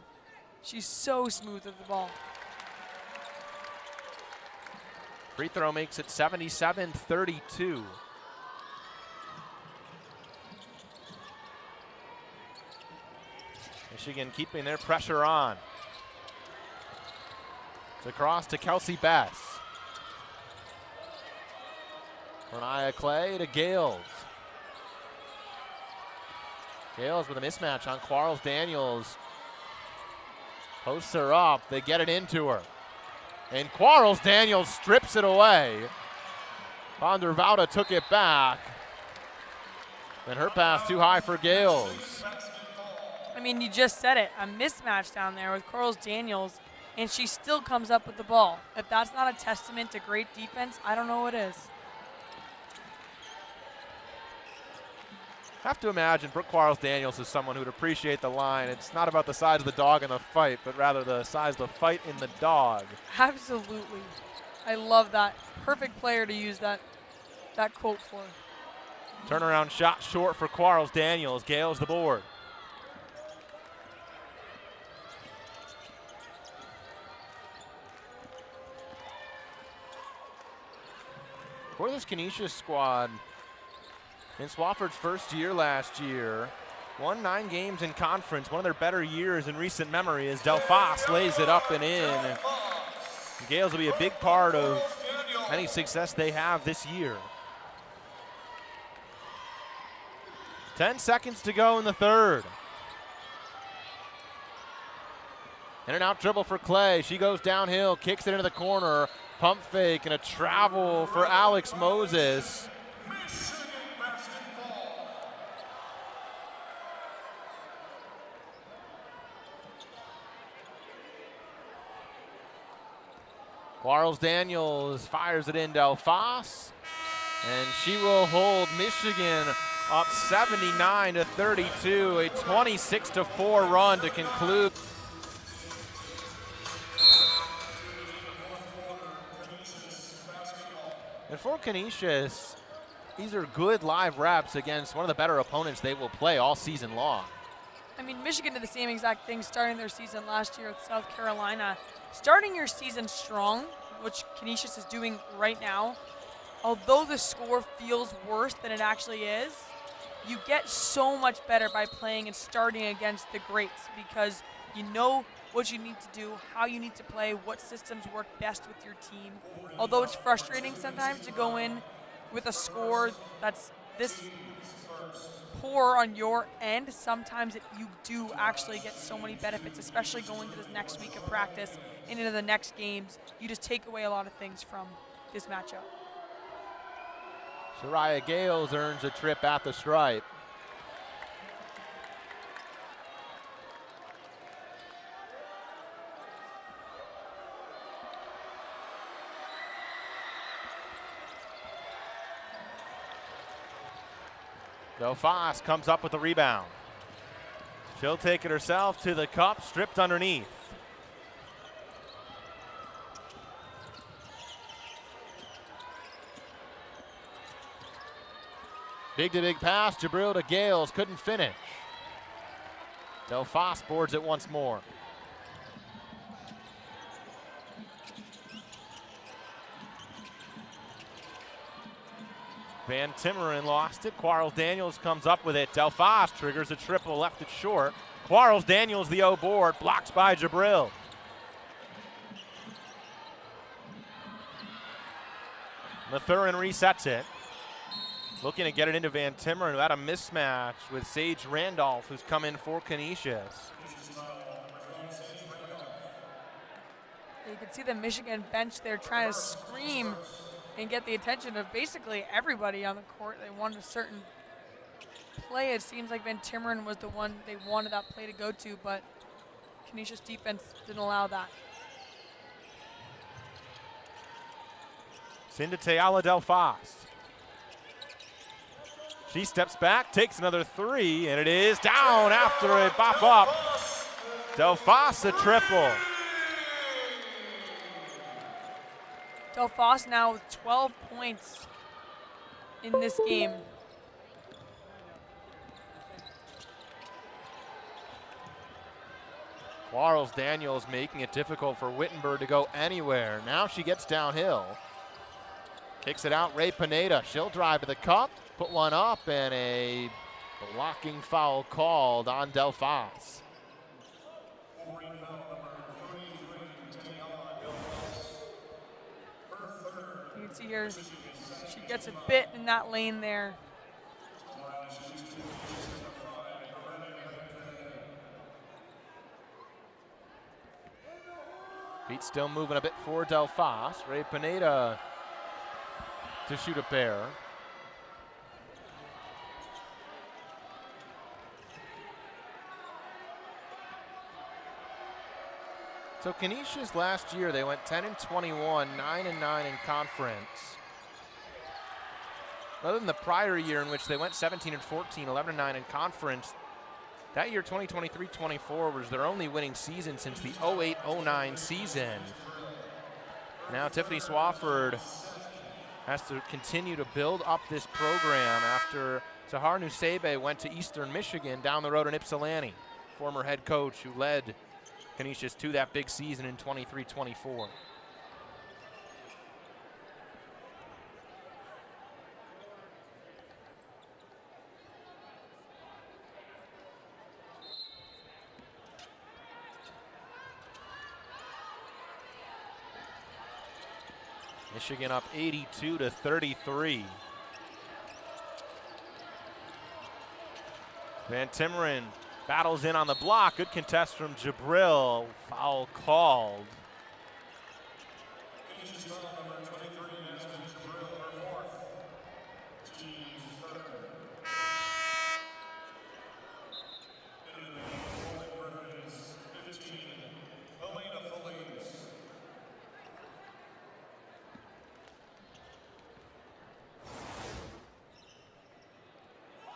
She's so smooth with the ball. Free throw makes it 77-32. Michigan keeping their pressure on. It's across to Kelsey Bass. Renaya Clay to Gales. Gales with a mismatch on Quarles Daniels. Posts her up, they get it into her. And Quarles Daniels strips it away. Vandervouta took it back. And her pass too high for Gales. I mean, you just said it, a mismatch down there with Quarles Daniels, and she still comes up with the ball. If that's not a testament to great defense, I don't know what is. Have to imagine Brooke Quarles Daniels is someone who'd appreciate the line. It's not about the size of the dog in the fight, but rather the size of the fight in the dog. Absolutely. I love that. Perfect player to use that quote for. Turnaround shot short for Quarles Daniels. Gales the board. For this Canisius squad, in Swofford's first year last year, won 9 games in conference, one of their better years in recent memory as Delphos lays it up and in. And Gales will be a big part of any success they have this year. 10 seconds to go in the third. In and out dribble for Clay. She goes downhill, kicks it into the corner. Pump fake and a travel for Alex Moses. Quarles Daniels fires it in Delphos, and she will hold Michigan up 79-32, a 26-4 run to conclude. And for Canisius, these are good live reps against one of the better opponents they will play all season long. I mean, Michigan did the same exact thing starting their season last year with South Carolina. Starting your season strong, which Canisius is doing right now, although the score feels worse than it actually is, you get so much better by playing and starting against the greats because you know what you need to do, how you need to play, what systems work best with your team. Although it's frustrating sometimes to go in with a score that's this poor on your end, sometimes you do actually get so many benefits, especially going to this next week of practice and into the next games. You just take away a lot of things from this matchup. Soraya Gales earns a trip at the stripe. Delphos comes up with the rebound. She'll take it herself to the cup, stripped underneath. Big to big pass, Jabril to Gales, couldn't finish. Delphos boards it once more. Van Timmeren lost it. Quarles Daniels comes up with it. Delphos triggers a triple, left it short. Quarles Daniels, the O board, blocked by Jabril. Mathurin resets it. Looking to get it into Van Timmeren, who had a mismatch with Sage Randolph, who's come in for Canisius. You can see the Michigan bench there trying to scream and get the attention of basically everybody on the court. They wanted a certain play. It seems like Van Timmeren was the one they wanted that play to go to, but Canisius defense didn't allow that. Cinda Teala Delphos. She steps back, takes another three, and it is down after a bop up. Delphos a triple. Delphos now with 12 points in this game. Quarles Daniels making it difficult for Wittenberg to go anywhere. Now she gets downhill. Kicks it out, Ray Pineda. She'll drive to the cup, put one up, and a blocking foul called on Delphos. You can see here, she gets a bit in that lane there. Feet still moving a bit for Delphos. Ray Pineda to shoot a pair. So Canisius last year, they went 10-21, 9-9 in conference. Other than the prior year in which they went 17-14, 11-9 in conference, that year 2023-24 was their only winning season since the 08-09 season. Now Tiffany Swafford has to continue to build up this program after Sahar Nusebe went to Eastern Michigan down the road in Ypsilanti, former head coach who led Canisius to that big season in 23-24. Michigan up 82-33. Van Timmeren battles in on the block. Good contest from Jabril. Foul called.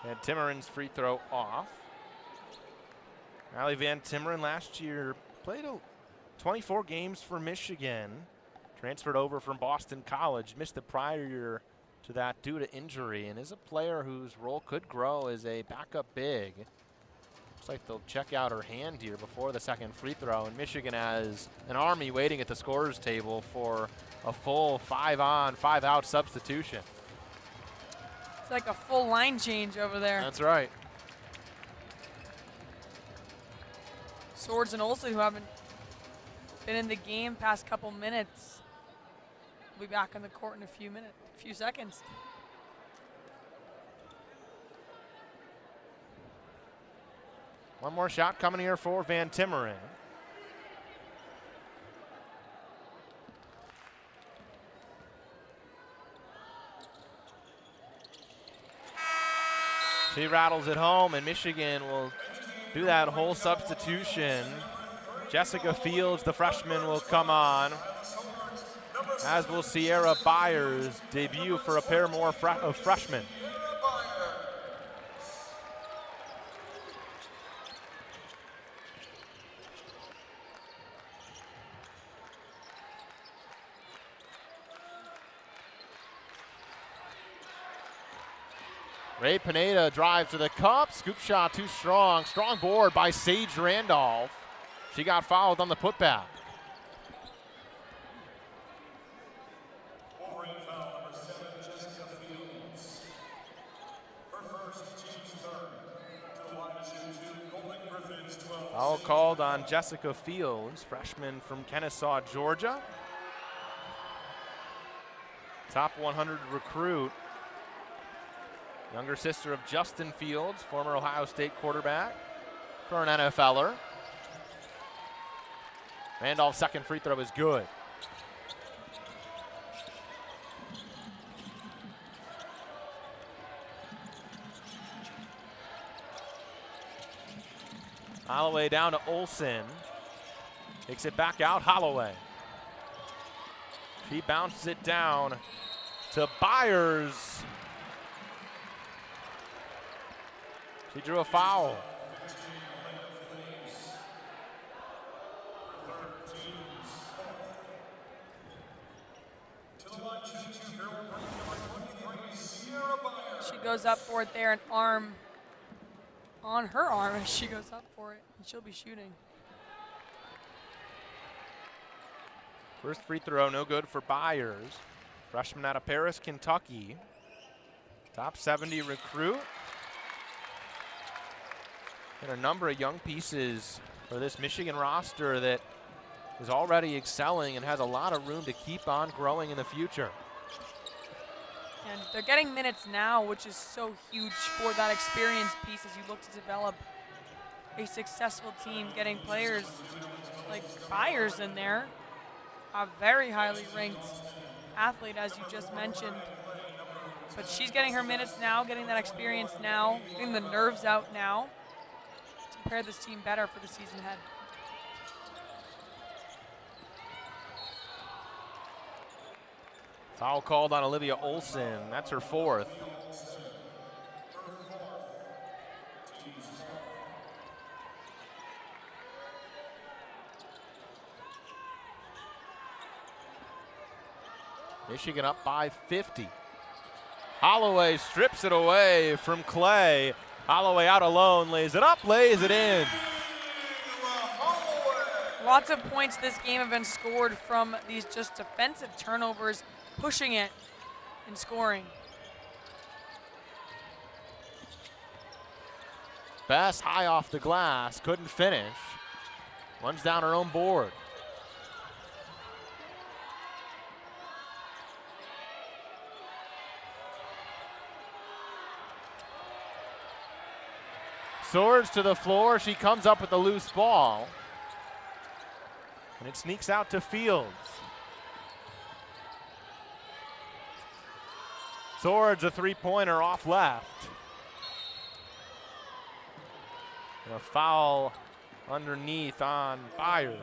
And Timmeren's free throw off. Allie Van Timmeren last year played 24 games for Michigan. Transferred over from Boston College. Missed the prior year to that due to injury, and is a player whose role could grow as a backup big. Looks like they'll check out her hand here before the second free throw, and Michigan has an army waiting at the scorer's table for a full 5-on, 5-out substitution. It's like a full line change over there. That's right. Swords and Olsen, who haven't been in the game past couple minutes, will be back on the court in a few seconds. One more shot coming here for Van Timmeren. She rattles it home, and Michigan will do that whole substitution. Jessica Fields, the freshman, will come on, as will Sierra Byers debut for a pair more of freshmen. Ray Pineda drives to the cup, scoop shot too strong. Strong board by Sage Randolph. She got fouled on the putback. Wolverine foul number 7, Jessica Fields. Her first, team's third. To the line to shoot 2, Golden Griffins 12. Foul called on Jessica Fields, freshman from Kennesaw, Georgia. Top 100 recruit. Younger sister of Justin Fields, former Ohio State quarterback, current NFLer. Randolph's second free throw is good. Holloway down to Olsen. Takes it back out, Holloway. She bounces it down to Byers. She drew a foul. She goes up for it there, an arm on her arm as she goes up for it, and she'll be shooting. First free throw, no good for Byers. Freshman out of Paris, Kentucky. Top 70 recruit. And a number of young pieces for this Michigan roster that is already excelling and has a lot of room to keep on growing in the future. And they're getting minutes now, which is so huge for that experience piece as you look to develop a successful team, getting players like Byers in there, a very highly ranked athlete, as you just mentioned. But she's getting her minutes now, getting that experience now, getting the nerves out now to prepare this team better for the season ahead. Foul called on Olivia Olsen. That's her fourth. Michigan up by 50. Holloway strips it away from Clay. Holloway out alone, lays it up, lays it in. Lots of points this game have been scored from these just defensive turnovers, pushing it and scoring. Baske high off the glass, couldn't finish. Runs down her own board. Swords to the floor, she comes up with a loose ball. And it sneaks out to Fields. Swords a three-pointer off left. And a foul underneath on Byers.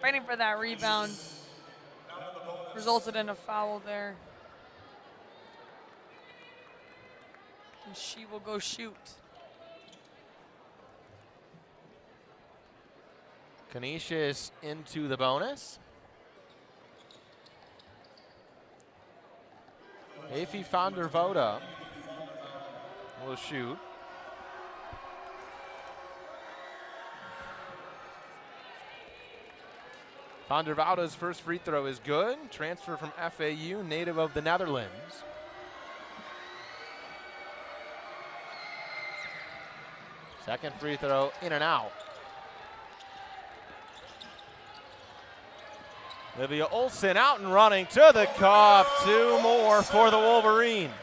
Fighting for that rebound resulted in a foul there. And she will go shoot. Canisius into the bonus. Afi van der Voda will shoot. Van der Voda's first free throw is good. Transfer from FAU, native of the Netherlands. Second free throw, in and out. Olivia Olsen out and running to the cup. 2 more for the Wolverines.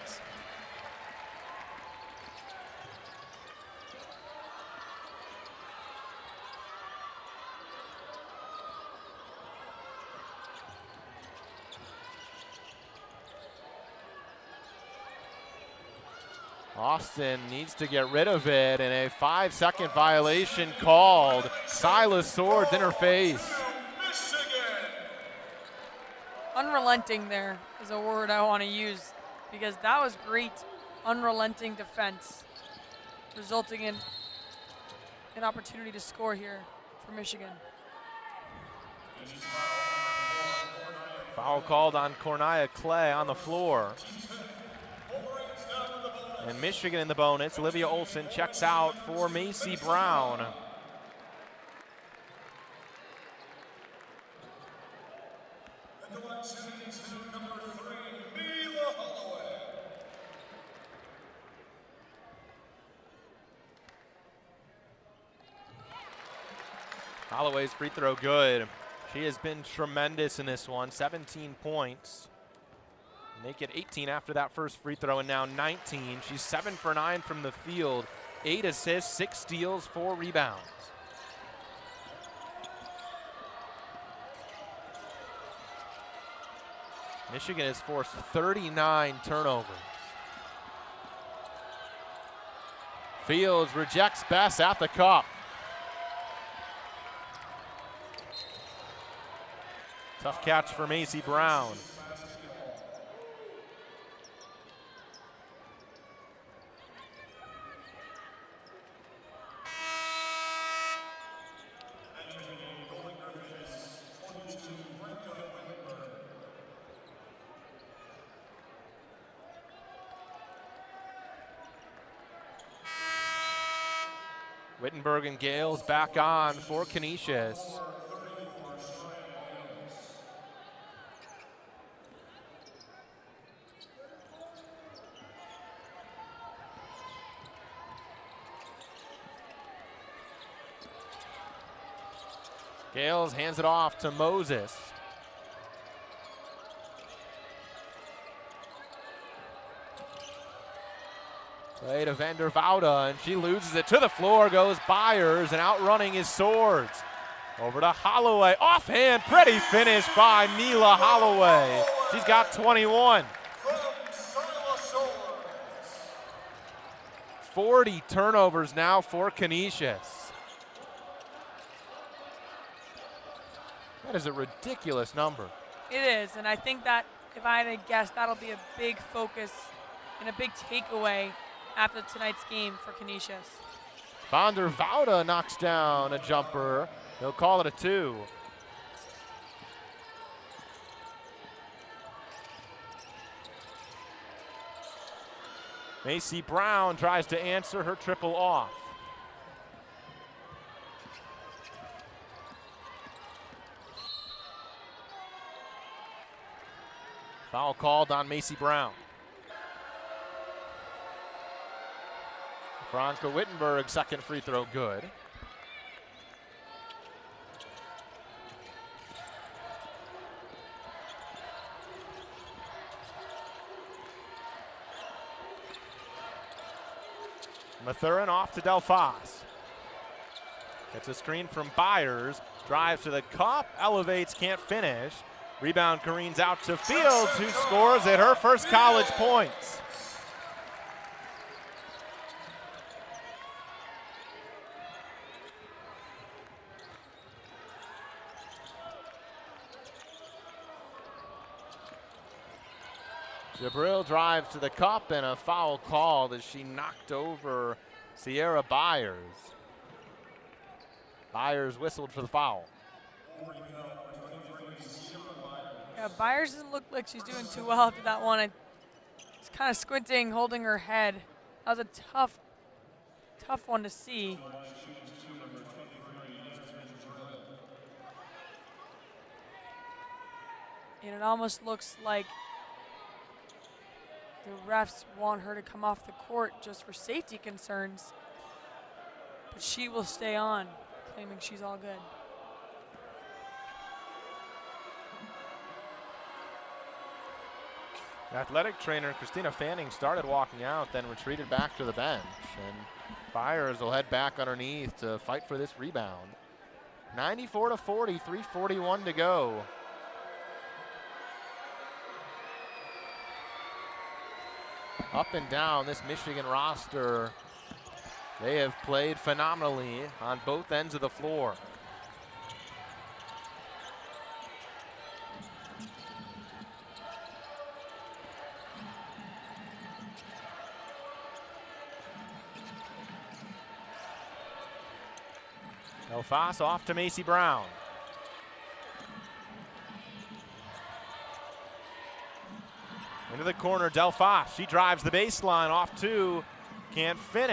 Austin needs to get rid of it, and a 5-second violation called. Silas Swords in her face. Unrelenting there is a word I want to use, because that was great unrelenting defense, resulting in an opportunity to score here for Michigan. Foul called on Cornelia Clay on the floor. And Michigan in the bonus. Olivia Olsen checks out for Macy Brown. Holloway's free throw good. She has been tremendous in this one. 17 points. Make it 18 after that first free throw, and now 19. She's 7 for 9 from the field. 8 assists, 6 steals, 4 rebounds. Michigan has forced 39 turnovers. Fields rejects Best at the cup. Tough catch for Macy Brown. Wittenberg and Gales back on for Canisius. Gales hands it off to Moses. Play to van der Voda, and she loses it to the floor, goes Byers, and outrunning is Swords. Over to Holloway, offhand, pretty finish by Mila Holloway. She's got 21. 40 turnovers now for Canisius. That is a ridiculous number. It is, and I think that if I had to guess, that'll be a big focus and a big takeaway after tonight's game for Canisius. Van der Voda knocks down a jumper. They'll call it a 2. Macy Brown tries to answer her triple off. Foul called on Macy Brown. Franca Wittenberg, second free throw good. Mathurin off to Delphos. Gets a screen from Byers, drives to the cup, elevates, can't finish. Rebound careens out to Fields, who scores at her first college points. Jabril drives to the cup and a foul called as she knocked over Sierra Byers. Byers whistled for the foul. Yeah, Byers doesn't look like she's doing too well after that one. She's kind of squinting, holding her head. That was a tough one to see. And it almost looks like the refs want her to come off the court just for safety concerns. But she will stay on, claiming she's all good. Athletic trainer Christina Fanning started walking out, then retreated back to the bench. And Byers will head back underneath to fight for this rebound. 94-40, 3:41 to go. Up and down this Michigan roster, they have played phenomenally on both ends of the floor. Delphos off to Macy Brown. Into the corner, Delphos. She drives the baseline off two, can't finish.